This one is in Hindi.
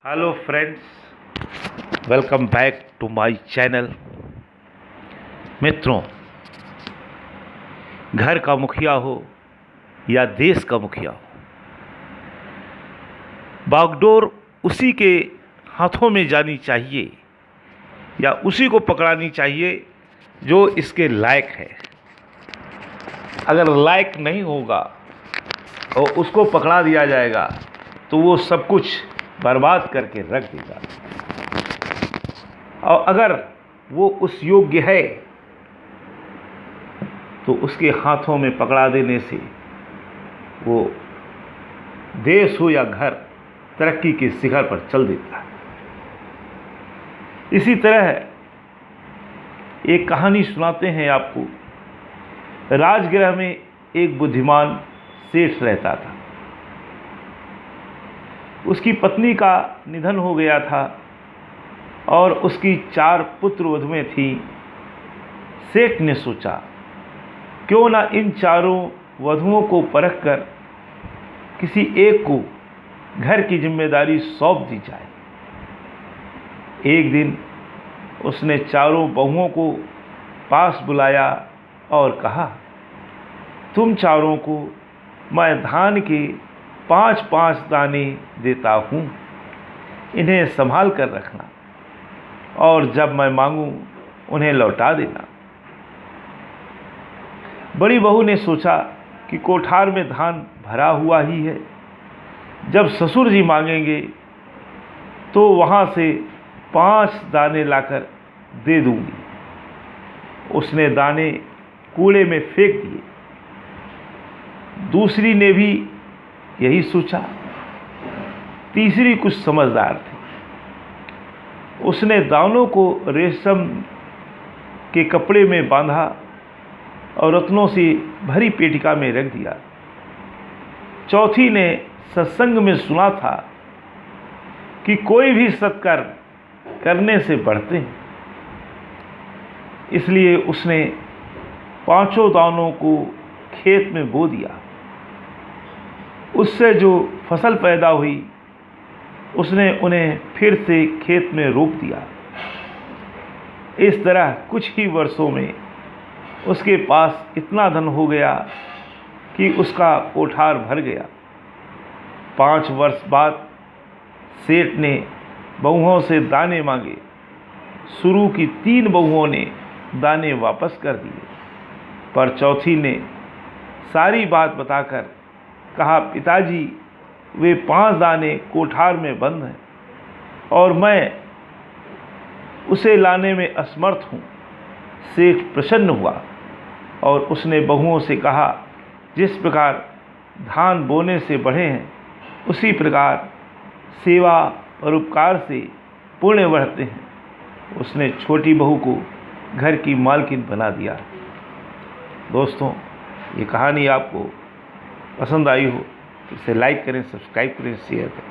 Hello friends, welcome back to my channel. मित्रों, घर का मुखिया हो या देश का मुखिया हो, बागडोर उसी के हाथों में जानी चाहिए या उसी को पकड़ानी चाहिए जो इसके लायक है। अगर लायक नहीं होगा और उसको पकड़ा दिया जाएगा तो वो सब कुछ बर्बाद करके रख देगा। और अगर वो उस योग्य है तो उसके हाथों में पकड़ा देने से वो देश हो या घर तरक्की के शिखर पर चल देता है। इसी तरह एक कहानी सुनाते हैं आपको। राजगृह में एक बुद्धिमान सेठ रहता था। उसकी पत्नी का निधन हो गया था और उसकी 4 पुत्र वधुएं थीं। सेठ ने सोचा, क्यों ना इन चारों वधुओं को परखकर किसी एक को घर की जिम्मेदारी सौंप दी जाए। एक दिन उसने चारों बहुओं को पास बुलाया और कहा, तुम चारों को मैं धान के 5-5 दाने देता हूँ, इन्हें संभाल कर रखना और जब मैं मांगूं उन्हें लौटा देना। बड़ी बहू ने सोचा कि कोठार में धान भरा हुआ ही है, जब ससुर जी मांगेंगे तो वहाँ से 5 दाने लाकर दे दूंगी। उसने दाने कूड़े में फेंक दिए। दूसरी ने भी यही सोचा। तीसरी कुछ समझदार थी। उसने दानों को रेशम के कपड़े में बांधा और रत्नों से भरी पेटिका में रख दिया। चौथी ने सत्संग में सुना था कि कोई भी सत्कर्म करने से बढ़ते हैं, इसलिए उसने 5 दानों को खेत में बो दिया। उससे जो फसल पैदा हुई उसने उन्हें फिर से खेत में रोप दिया। इस तरह कुछ ही वर्षों में उसके पास इतना धन हो गया कि उसका कोठार भर गया। 5 वर्ष बाद सेठ ने बहुओं से दाने मांगे। शुरू की 3 बहुओं ने दाने वापस कर दिए, पर चौथी ने सारी बात बताकर कहा, पिताजी, वे 5 दाने कोठार में बंद हैं और मैं उसे लाने में असमर्थ हूँ। सेठ प्रसन्न हुआ और उसने बहुओं से कहा, जिस प्रकार धान बोने से बढ़े हैं उसी प्रकार सेवा और उपकार से पुण्य बढ़ते हैं। उसने छोटी बहू को घर की मालकिन बना दिया। दोस्तों, ये कहानी आपको पसंद आई हो तो इसे लाइक करें, सब्सक्राइब करें, शेयर करें।